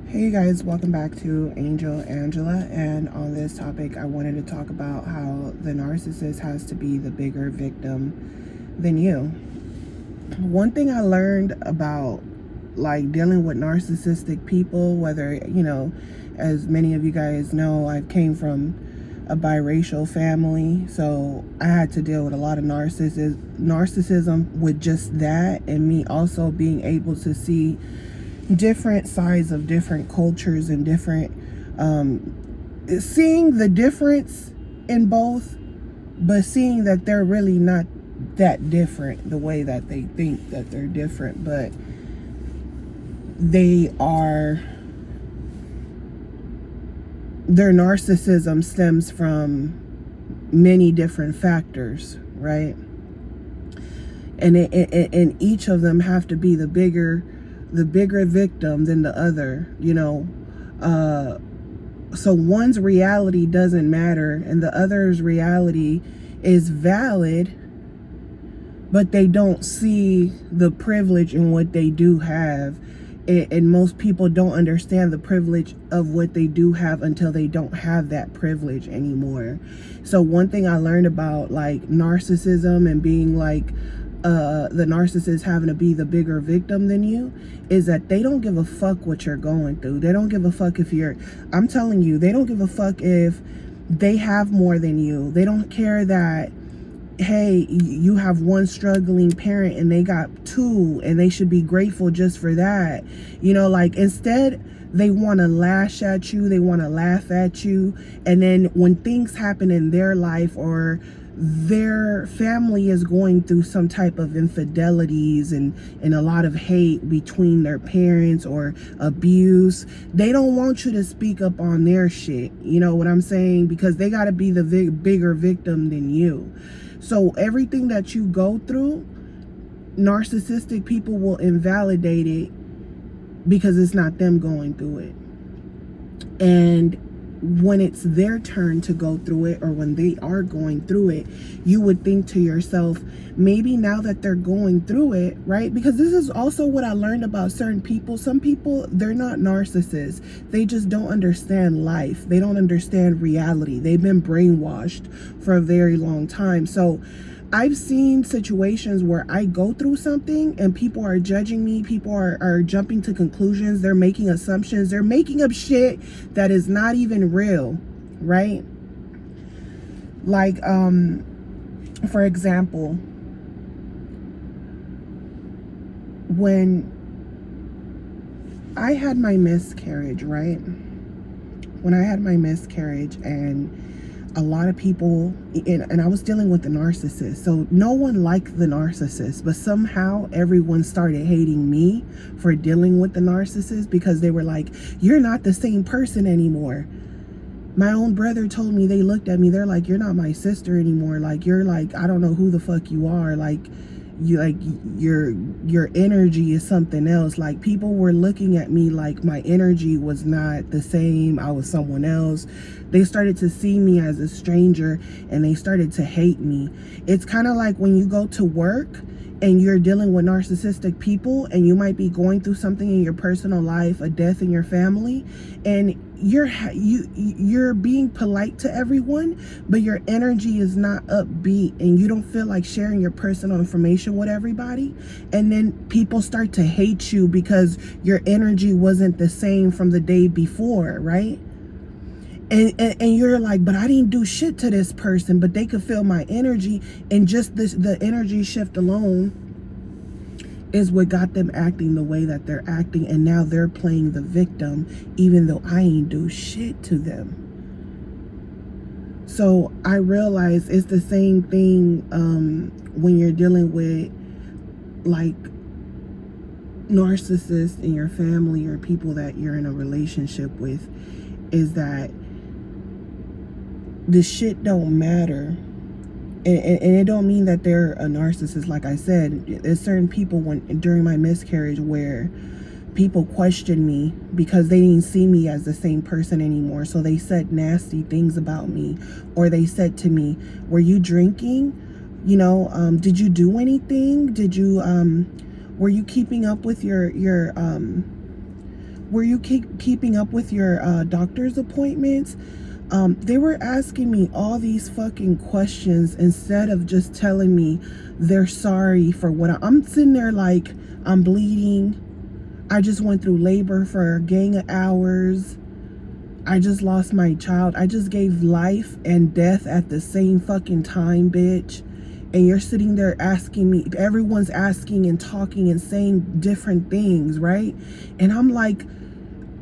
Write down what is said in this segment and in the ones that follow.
Hey you guys, welcome back to Angel Angela, and on this topic I wanted to talk about how the narcissist has to be the bigger victim than you. One thing I learned about like dealing with narcissistic people, whether as many of you guys know, I came from a biracial family, so I had to deal with a lot of narcissism with just that, and me also being able to see different sides of different cultures and different seeing the difference in both, but seeing that they're really not that different the way that they think that they're different, but they are. Their narcissism stems from many different factors, right? And each of them have to be the bigger victim than the other, so one's reality doesn't matter and the other's reality is valid, but they don't see the privilege in what they do have. And most people don't understand the privilege of what they do have until they don't have that privilege anymore. So one thing I learned about like narcissism and being like the narcissist having to be the bigger victim than you is that they don't give a fuck what you're going through. They don't give a fuck if I'm telling you, they don't give a fuck if they have more than you. They don't care that, hey, you have one struggling parent and they got two and they should be grateful just for that. Instead, they want to lash at you, they want to laugh at you, and then when things happen in their life or their family is going through some type of infidelities and a lot of hate between their parents or abuse, they don't want you to speak up on their shit. You know what I'm saying? Because they got to be the bigger victim than you. So everything that you go through, narcissistic people will invalidate it because it's not them going through it. And when it's their turn to go through it, or when they are going through it, you would think to yourself, maybe now that they're going through it, right? Because this is also what I learned about certain people. Some people, they're not narcissists. They just don't understand life. They don't understand reality. They've been brainwashed for a very long time. So I've seen situations where I go through something and people are judging me. People are jumping to conclusions. They're making assumptions. They're making up shit that is not even real, right? Like, for example, when I had my miscarriage, right? When I had my miscarriage, and a lot of people, and I was dealing with the narcissist, so no one liked the narcissist, but somehow everyone started hating me for dealing with the narcissist because they were like, you're not the same person anymore. My own brother told me, they looked at me, they're like, you're not my sister anymore. Like, you're like, I don't know who the fuck you are. Like, your energy is something else. Like, people were looking at me like my energy was not the same. I was someone else. They started to see me as a stranger and they started to hate me. It's kind of like when you go to work and you're dealing with narcissistic people and you might be going through something in your personal life, a death in your family, and you're being polite to everyone, but your energy is not upbeat and you don't feel like sharing your personal information with everybody, and then people start to hate you because your energy wasn't the same from the day before, right? And you're like, but I didn't do shit to this person, but they could feel my energy, and just the energy shift alone is what got them acting the way that they're acting, and now they're playing the victim even though I ain't do shit to them. So I realize it's the same thing when you're dealing with like narcissists in your family or people that you're in a relationship with, is that the shit don't matter. And it don't mean that they're a narcissist. Like I said, there's certain people during my miscarriage where people questioned me because they didn't see me as the same person anymore. So they said nasty things about me, or they said to me, were you drinking? Did you do anything? Were you keeping up with your were you keeping up with your doctor's appointments? They were asking me all these fucking questions instead of just telling me they're sorry for what I'm sitting there like, I'm bleeding. I just went through labor for a gang of hours. I just lost my child. I just gave life and death at the same fucking time, bitch. And you're sitting there asking me, everyone's asking and talking and saying different things, right? And I'm like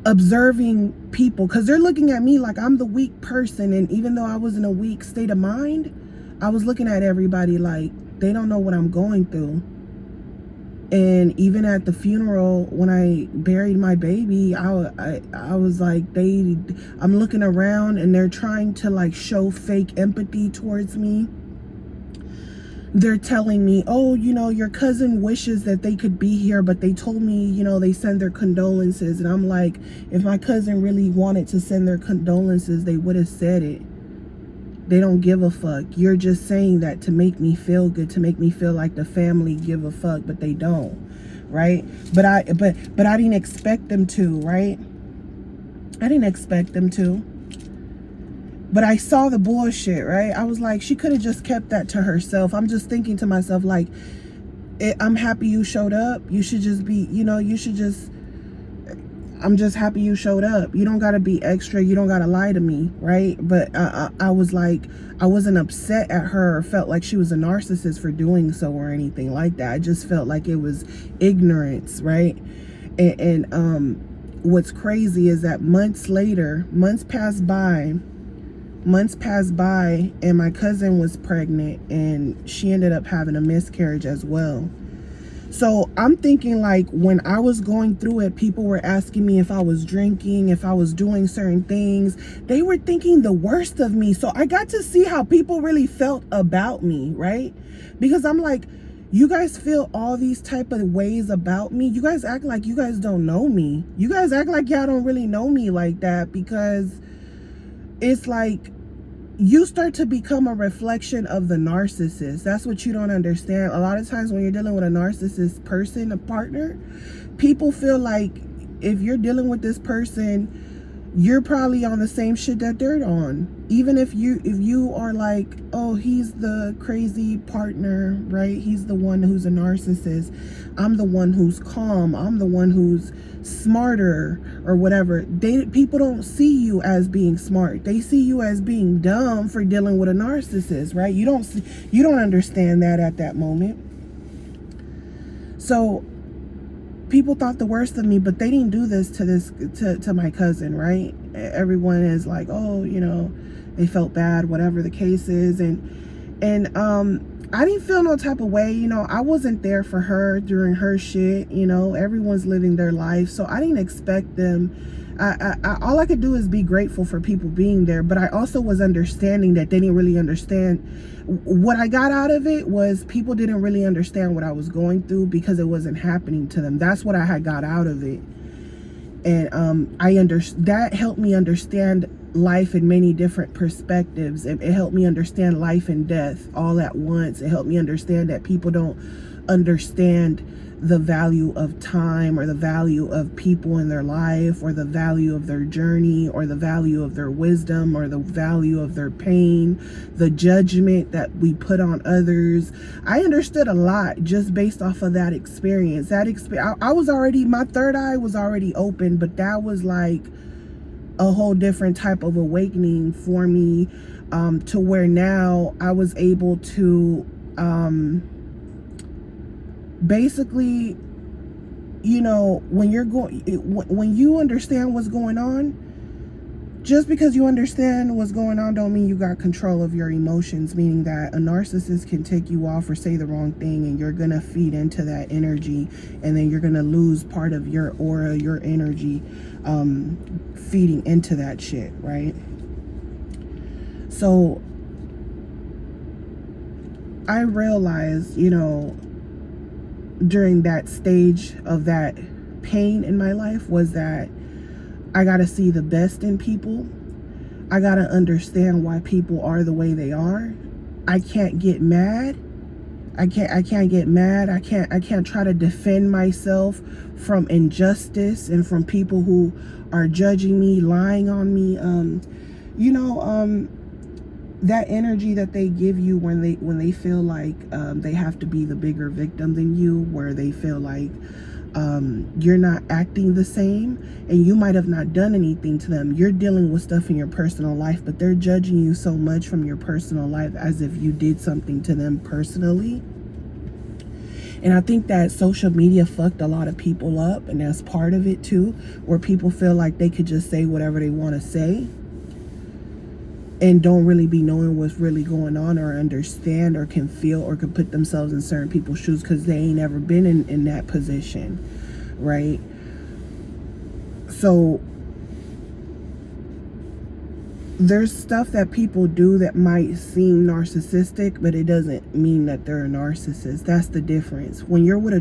observing people, because they're looking at me like I'm the weak person. And even though I was in a weak state of mind, I was looking at everybody like they don't know what I'm going through. And even at the funeral, when I buried my baby, I was like, I'm looking around and they're trying to like show fake empathy towards me. They're telling me, oh, you know, your cousin wishes that they could be here, but they told me, you know, they send their condolences. And I'm like, if my cousin really wanted to send their condolences, they would have said it. They don't give a fuck. You're just saying that to make me feel good, to make me feel like the family give a fuck, but they don't, right? But I didn't expect them to, right? I didn't expect them to. But I saw the bullshit, right? I was like, she could have just kept that to herself. I'm just thinking to myself, like, I'm happy you showed up. You should just be, you know, I'm just happy you showed up. You don't got to be extra. You don't got to lie to me, right? But I was like, I wasn't upset at her or felt like she was a narcissist for doing so or anything like that. I just felt like it was ignorance, right? And what's crazy is that months passed by, and my cousin was pregnant and she ended up having a miscarriage as well. So I'm thinking, like, when I was going through it, people were asking me if I was drinking, if I was doing certain things. They were thinking the worst of me. So I got to see how people really felt about me, right? Because I'm like, you guys feel all these type of ways about me. You guys act like you guys don't know me. You guys act like y'all don't really know me like that, because it's like, you start to become a reflection of the narcissist. That's what you don't understand. A lot of times when you're dealing with a narcissist person, a partner, people feel like if you're dealing with this person, you're probably on the same shit that they're on. Even if you are like, oh, he's the crazy partner, right? He's the one who's a narcissist. I'm the one who's calm. I'm the one who's smarter or whatever. People don't see you as being smart. They see you as being dumb for dealing with a narcissist, right? You don't understand that at that moment. So people thought the worst of me, but they didn't do this to my cousin, right? Everyone is like, oh, you know, they felt bad, whatever the case is. And I didn't feel no type of way. You know, I wasn't there for her during her shit. You know, everyone's living their life, so I didn't expect them. All I could do is be grateful for people being there, but I also was understanding that they didn't really understand. What I got out of it was people didn't really understand what I was going through because it wasn't happening to them. That's what I had got out of it. And that helped me understand life in many different perspectives. It helped me understand life and death all at once. It helped me understand that people don't understand the value of time, or the value of people in their life, or the value of their journey, or the value of their wisdom, or the value of their pain, the judgment that we put on others. I understood a lot just based off of that experience. I was already, my third eye was already open, but that was like a whole different type of awakening for me, to where now I was able to basically, you know, when you understand what's going on, just because you understand what's going on don't mean you got control of your emotions, meaning that a narcissist can take you off or say the wrong thing and you're gonna feed into that energy, and then you're gonna lose part of your aura, your energy, feeding into that shit, right? So I realized, you know, during that stage of that pain in my life, was that I got to see the best in people. I got to understand why people are the way they are. I can't get mad I can't get mad. I can't try to defend myself from injustice and from people who are judging me, lying on me. You know, that energy that they give you when they feel like they have to be the bigger victim than you, where they feel like you're not acting the same, and you might have not done anything to them. You're dealing with stuff in your personal life, but they're judging you so much from your personal life as if you did something to them personally. And I think that social media fucked a lot of people up, and that's part of it too, where people feel like they could just say whatever they want to say and don't really be knowing what's really going on, or understand, or can feel, or can put themselves in certain people's shoes because they ain't ever been in that position, right? So there's stuff that people do that might seem narcissistic, but it doesn't mean that they're a narcissist. That's the difference. When you're with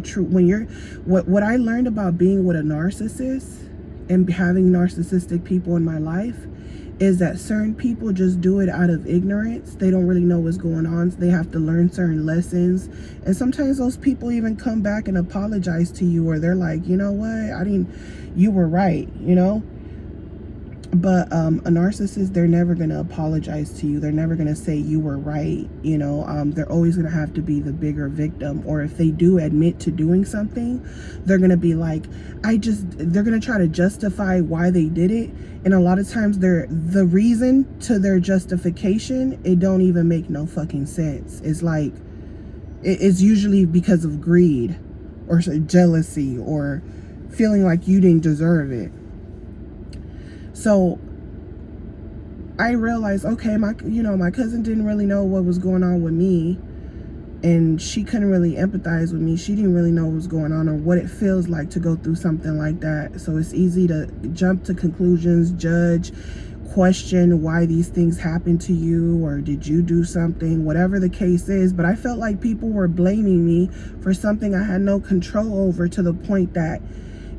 what I learned about being with a narcissist and having narcissistic people in my life is that certain people just do it out of ignorance. They don't really know what's going on. So they have to learn certain lessons. And sometimes those people even come back and apologize to you, or they're like, you know what, you were right, you know? But a narcissist, they're never going to apologize to you. They're never going to say you were right. You know, they're always going to have to be the bigger victim. Or if they do admit to doing something, they're going to be like, they're going to try to justify why they did it. And a lot of times the reason to their justification, it don't even make no fucking sense. It's like, it's usually because of greed or jealousy or feeling like you didn't deserve it. So I realized, okay, my cousin didn't really know what was going on with me, and she couldn't really empathize with me. She didn't really know what was going on or what it feels like to go through something like that. So it's easy to jump to conclusions, judge, question why these things happen to you, or did you do something, whatever the case is. But I felt like people were blaming me for something I had no control over, to the point that,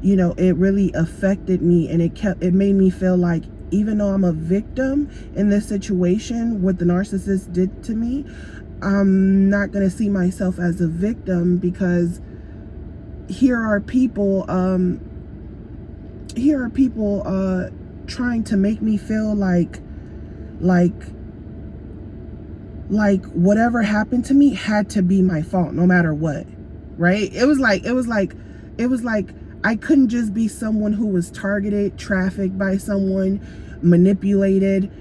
you know, it really affected me, and it made me feel like, even though I'm a victim in this situation, what the narcissist did to me, I'm not going to see myself as a victim, because here are people trying to make me feel like whatever happened to me had to be my fault, no matter what, right? It was like I couldn't just be someone who was targeted, trafficked by someone, manipulated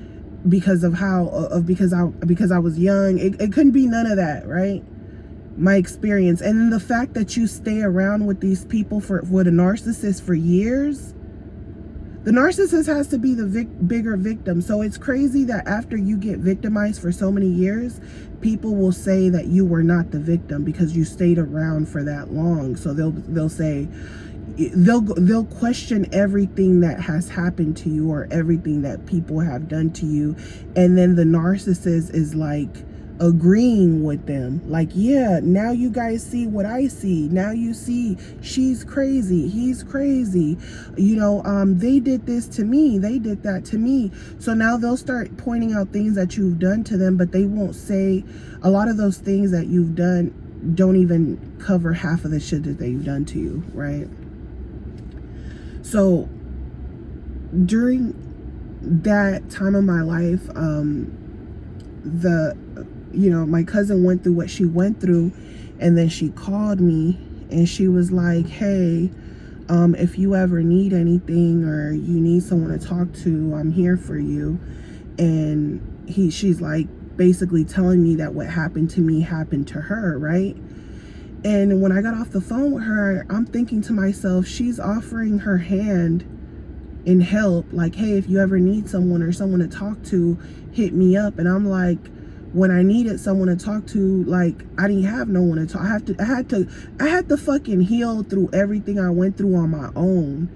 because I was young. It couldn't be none of that, right? My experience. And then the fact that you stay around with these people with a narcissist for years, the narcissist has to be the bigger victim. So it's crazy that after you get victimized for so many years, people will say that you were not the victim because you stayed around for that long. So they'll say, they'll question everything that has happened to you, or everything that people have done to you, and then the narcissist is like agreeing with them, like, yeah, now you guys see what I see. Now you see she's crazy, he's crazy, you know, they did this to me, they did that to me. So now they'll start pointing out things that you've done to them, but they won't say a lot of those things that you've done don't even cover half of the shit that they've done to you, right? So during that time of my life, my cousin went through what she went through, and then she called me and she was like, hey, if you ever need anything or you need someone to talk to, I'm here for you. And she's like basically telling me that what happened to me happened to her, right? And when I got off the phone with her, I'm thinking to myself, she's offering her hand in help, like, hey, if you ever need someone or someone to talk to, hit me up. And I'm like, when I needed someone to talk to, like, I didn't have no one to talk. I had to fucking heal through everything I went through on my own.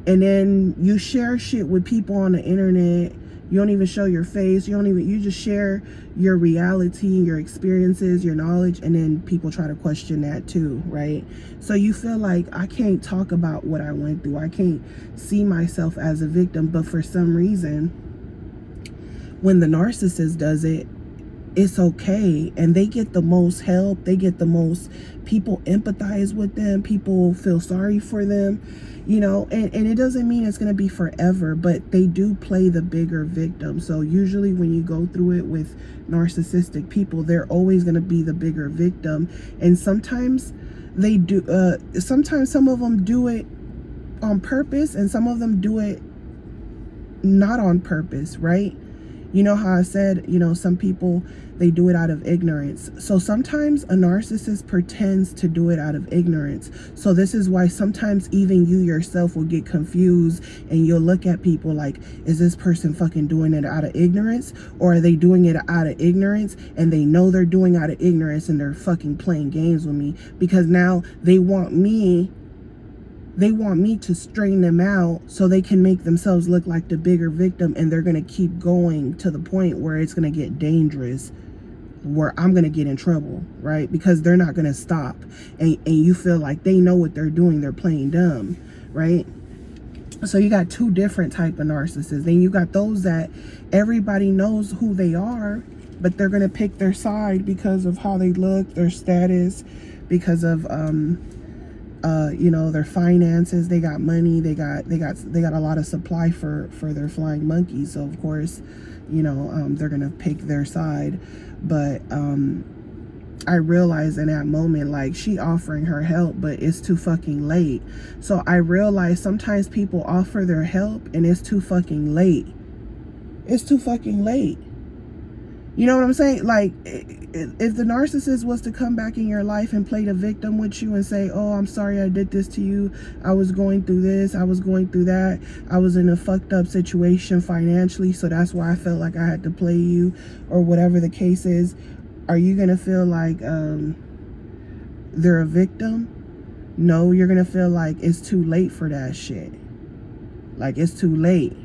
And then you share shit with people on the internet. You don't even show your face. You just share your reality, your experiences, your knowledge, and then people try to question that too, right? So you feel like, I can't talk about what I went through. I can't see myself as a victim. But for some reason, when the narcissist does it, it's okay, and they get the most help, they get the most people empathize with them, people feel sorry for them, you know, and it doesn't mean it's going to be forever, but they do play the bigger victim. So usually when you go through it with narcissistic people, they're always going to be the bigger victim. And sometimes they do, sometimes some of them do it on purpose, and some of them do it not on purpose, right? You know how I said, you know, some people, they do it out of ignorance. So sometimes a narcissist pretends to do it out of ignorance. So this is why sometimes even you yourself will get confused, and you'll look at people like, is this person fucking doing it out of ignorance? Or are they doing it out of ignorance and they know they're doing out of ignorance and they're fucking playing games with me because now they want me to strain them out so they can make themselves look like the bigger victim, and they're going to keep going to the point where it's going to get dangerous, where I'm going to get in trouble, right? Because they're not going to stop. And you feel like they know what they're doing. They're playing dumb, right? So you got two different type of narcissists. Then you got those that everybody knows who they are, but they're going to pick their side because of how they look, their status, because of, you know, their finances. They got money, they got a lot of supply for their flying monkeys, so of course, you know, they're gonna pick their side. But I realized in that moment, like, she offering her help, but it's too fucking late. So I realized sometimes people offer their help and it's too fucking late. It's too fucking late. You know what I'm saying? Like, if the narcissist was to come back in your life and play the victim with you and say, oh, I'm sorry I did this to you, I was going through this, I was going through that, I was in a fucked up situation financially, so that's why I felt like I had to play you, or whatever the case is, are you gonna feel like they're a victim? No, you're gonna feel like it's too late for that shit. Like, it's too late.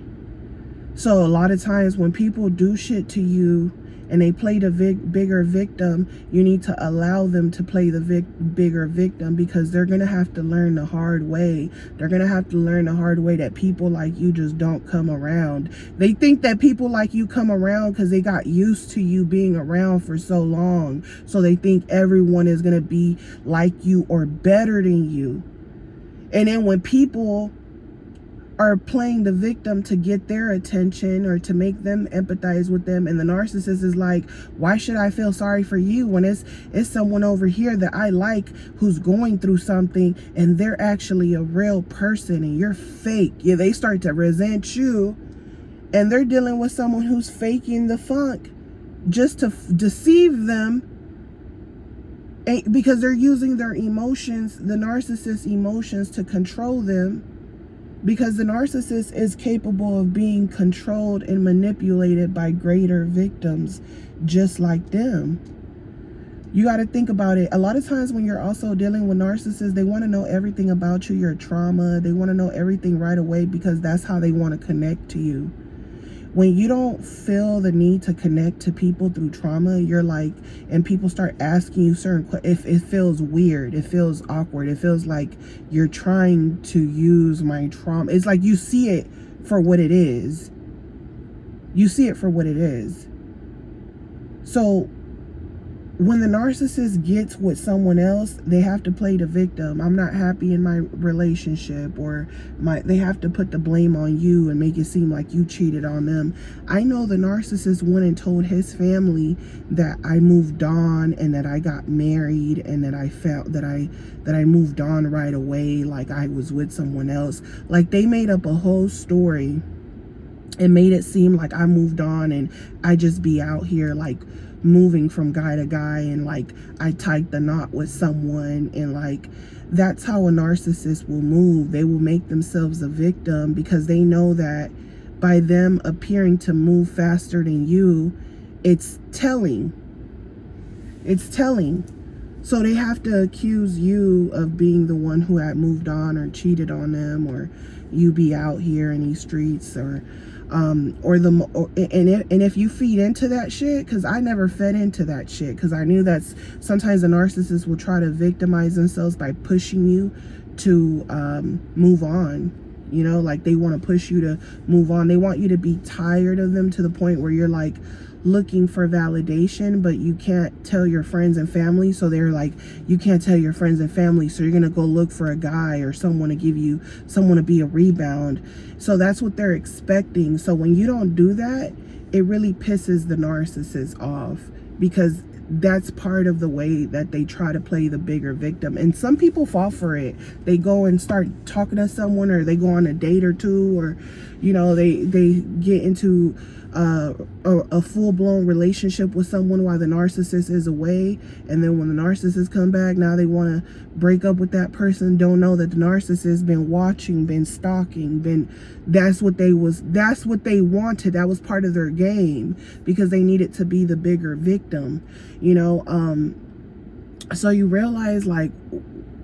So a lot of times when people do shit to you and they play the bigger victim, you need to allow them to play the bigger victim, because they're going to have to learn the hard way. They're going to have to learn the hard way that people like you just don't come around. They think that people like you come around because they got used to you being around for so long. So they think everyone is going to be like you or better than you. And then when people are playing the victim to get their attention or to make them empathize with them, and the narcissist is like, why should I feel sorry for you when it's someone over here that I like who's going through something, and they're actually a real person and you're fake? Yeah, they start to resent you, and they're dealing with someone who's faking the funk just to deceive them, because they're using their emotions, the narcissist's emotions, to control them. Because the narcissist is capable of being controlled and manipulated by greater victims just like them. You got to think about it. A lot of times when you're also dealing with narcissists, they want to know everything about you, your trauma. They want to know everything right away because that's how they want to connect to you. When you don't feel the need to connect to people through trauma, you're like, and people start asking you certain questions, if it feels weird, it feels awkward, it feels like you're trying to use my trauma. It's like you see it for what it is. You see it for what it is. So when the narcissist gets with someone else, they have to play the victim. I'm not happy in my relationship, or they have to put the blame on you and make it seem like you cheated on them. I know the narcissist went and told his family that I moved on and that I got married and that I felt that I moved on right away, like I was with someone else. Like, they made up a whole story and made it seem like I moved on and I just be out here like moving from guy to guy, and like I tied the knot with someone, and like that's how a narcissist will move. They will make themselves a victim because they know that by them appearing to move faster than you, it's telling. It's telling. So they have to accuse you of being the one who had moved on or cheated on them, or you be out here in these streets, and if you feed into that shit, because I never fed into that shit, because I knew that sometimes the narcissist will try to victimize themselves by pushing you to move on. You know, like they want to push you to move on. They want you to be tired of them to the point where you're like, looking for validation, but you can't tell your friends and family. So they're like, you can't tell your friends and family, so you're gonna go look for a guy or someone to give you, someone to be a rebound. So that's what they're expecting. So when you don't do that, it really pisses the narcissist off, because that's part of the way that they try to play the bigger victim. And some people fall for it. They go and start talking to someone, or they go on a date or two, or they get into a full-blown relationship with someone while the narcissist is away. And then when the narcissist come back, now they want to break up with that person. Don't know that the narcissist been watching, been stalking, that's what they wanted. That was part of their game, because they needed to be the bigger victim, so you realize, like,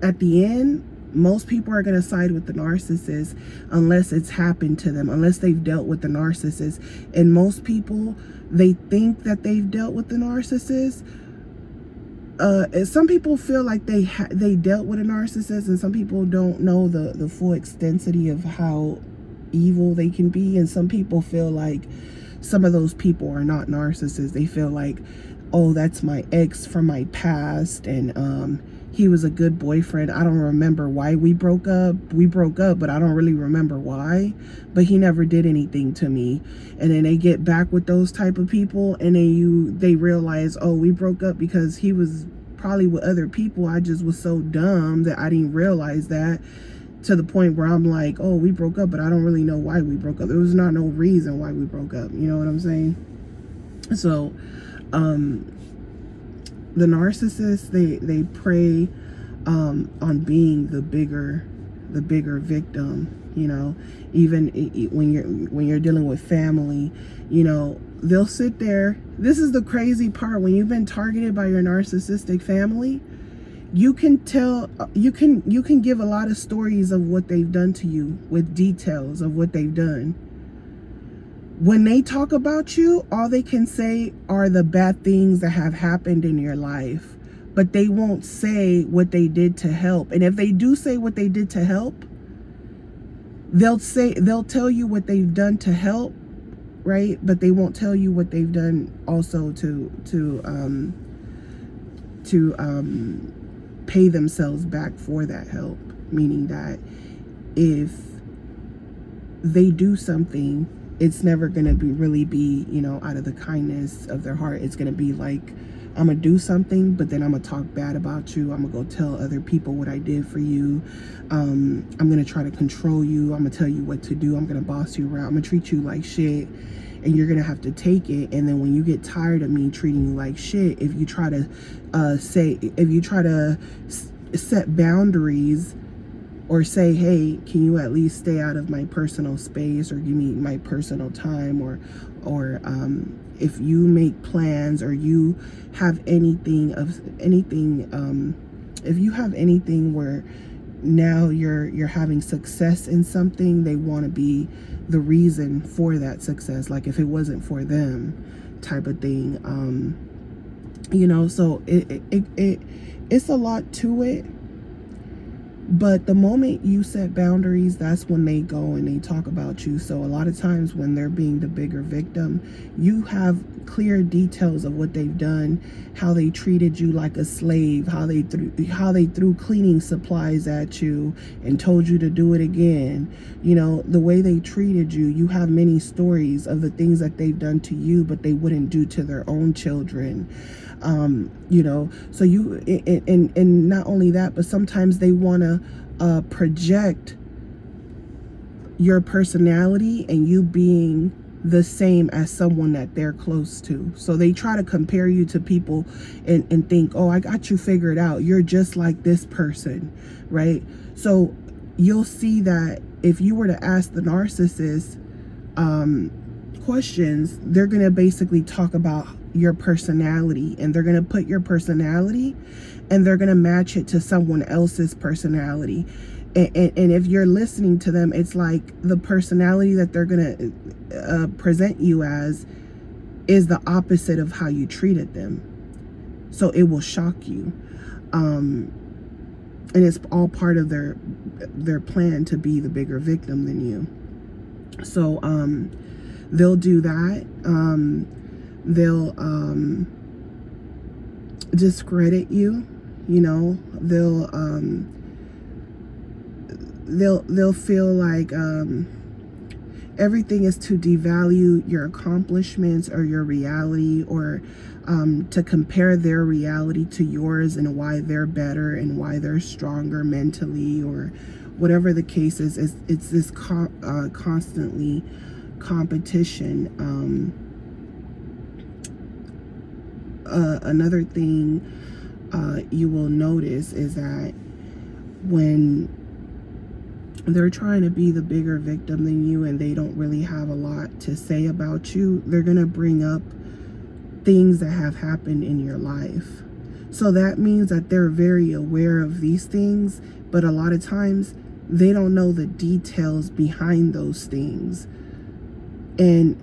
at the end, most people are going to side with the narcissist unless it's happened to them, unless they've dealt with the narcissist. And most people, they think that they've dealt with the narcissist. Some people feel like they dealt with a narcissist, and some people don't know the full extensity of how evil they can be. And some people feel like some of those people are not narcissists. They feel like, oh, that's my ex from my past, and he was a good boyfriend. I don't remember why we broke up. We broke up, but I don't really remember why. But he never did anything to me. And then they get back with those type of people, and then they realize, oh, we broke up because he was probably with other people. I just was so dumb that I didn't realize that, to the point where I'm like, oh, we broke up, but I don't really know why we broke up. There was not no reason why we broke up. You know what I'm saying? So, the narcissists, they prey on being the bigger victim. Even when you're dealing with family, they'll sit there. This is the crazy part. When you've been targeted by your narcissistic family, you can give a lot of stories of what they've done to you, with details of what they've done. When they talk about you, all they can say are the bad things that have happened in your life, but they won't say what they did to help. And if they do say what they did to help, they'll tell you what they've done to help, right? But they won't tell you what they've done also to pay themselves back for that help. Meaning that if they do something, it's never going to really be, out of the kindness of their heart. It's going to be like, I'm going to do something, but then I'm going to talk bad about you. I'm going to go tell other people what I did for you. I'm going to try to control you. I'm going to tell you what to do. I'm going to boss you around. I'm going to treat you like shit. And you're going to have to take it. And then when you get tired of me treating you like shit, if you try to set boundaries, or say, hey, can you at least stay out of my personal space, or give me my personal time, or if you make plans, or you have anything if you have anything where now you're having success in something, they want to be the reason for that success, like if it wasn't for them, type of thing. So it's a lot to it. But the moment you set boundaries, that's when they go and they talk about you. So a lot of times when they're being the bigger victim, you have clear details of what they've done, how they treated you like a slave, how they threw cleaning supplies at you and told you to do it again. The way they treated you. You have many stories of the things that they've done to you, but they wouldn't do to their own children. So you, and not only that, but sometimes they want to project your personality and you being the same as someone that they're close to. So they try to compare you to people and think, oh, I got you figured out. You're just like this person, right? So you'll see that if you were to ask the narcissist questions, they're going to basically talk about your personality, and they're going to put your personality and they're going to match it to someone else's personality. And if you're listening to them, it's like the personality that they're going to present you as is the opposite of how you treated them. So it will shock you. And it's all part of their plan to be the bigger victim than you. So they'll do that. They'll discredit you, you know. They'll feel like everything is to devalue your accomplishments or your reality, or to compare their reality to yours and why they're better and why they're stronger mentally, or whatever the case is. It's this constantly competition. Another thing you will notice is that when they're trying to be the bigger victim than you and they don't really have a lot to say about you, they're going to bring up things that have happened in your life. So that means that they're very aware of these things, but a lot of times they don't know the details behind those things. And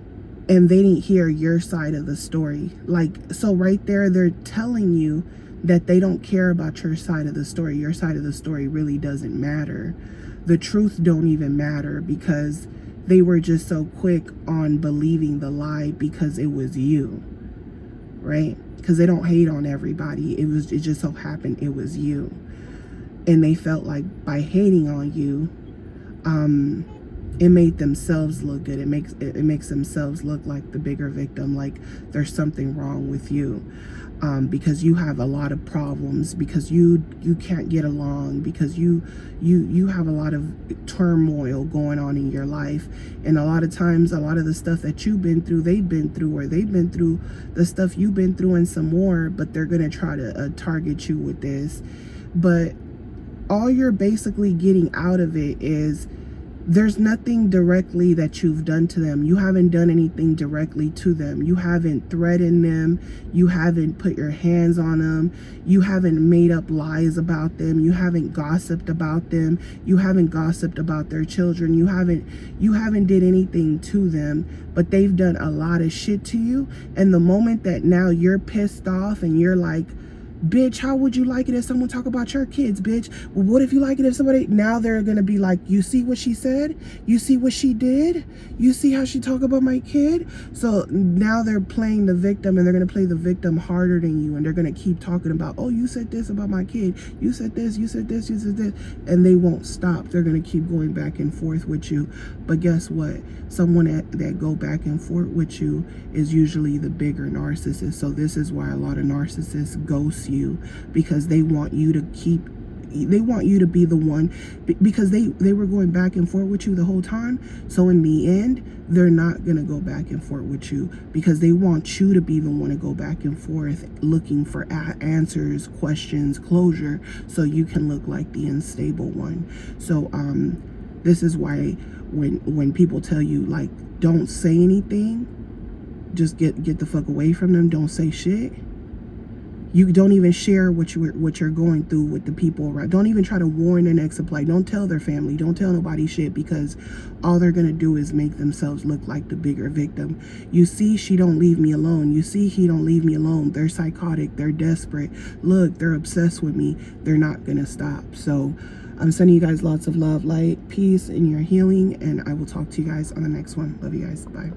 they didn't hear your side of the story. Like, so right there, they're telling you that they don't care about your side of the story. Your side of the story really doesn't matter. The truth don't even matter, because they were just so quick on believing the lie because it was you, right? Because they don't hate on everybody. It just so happened it was you. And they felt like by hating on you, it made themselves look good. It makes themselves look like the bigger victim, like there's something wrong with you, because you have a lot of problems, because you can't get along, because you have a lot of turmoil going on in your life. And a lot of times, a lot of the stuff that you've been through, they've been through, or they've been through the stuff you've been through and some more, but they're gonna try to target you with this. But all you're basically getting out of it is there's nothing directly that you've done to them. You haven't done anything directly to them. You haven't threatened them. You haven't put your hands on them. You haven't made up lies about them. You haven't gossiped about them. You haven't gossiped about their children. You haven't did anything to them, but they've done a lot of shit to you. And the moment that now you're pissed off and you're like, bitch, how would you like it if someone talk about your kids, bitch? Well, what if you like it if somebody... Now they're gonna be like, you see what she said? You see what she did? You see how she talk about my kid? So now they're playing the victim, and they're gonna play the victim harder than you, and they're gonna keep talking about, oh, you said this about my kid, you said this, you said this, you said this, and they won't stop. They're gonna keep going back and forth with you. But guess what? Someone that go back and forth with you is usually the bigger narcissist. So this is why a lot of narcissists ghost you, because they want you to be the one, because they were going back and forth with you the whole time. So in the end, they're not gonna go back and forth with you, because they want you to be the one to go back and forth looking for answers, questions, closure, so you can look like the unstable one. So this is why when people tell you, like, don't say anything, just get the fuck away from them, don't say shit. You don't even share what you're going through with the people around. Don't even try to warn their next supply. Don't tell their family. Don't tell nobody shit, because all they're gonna do is make themselves look like the bigger victim. You see, she don't leave me alone. You see, he don't leave me alone. They're psychotic. They're desperate. Look, they're obsessed with me. They're not gonna stop. So I'm sending you guys lots of love, light, peace in your healing, and I will talk to you guys on the next one. Love you guys. Bye.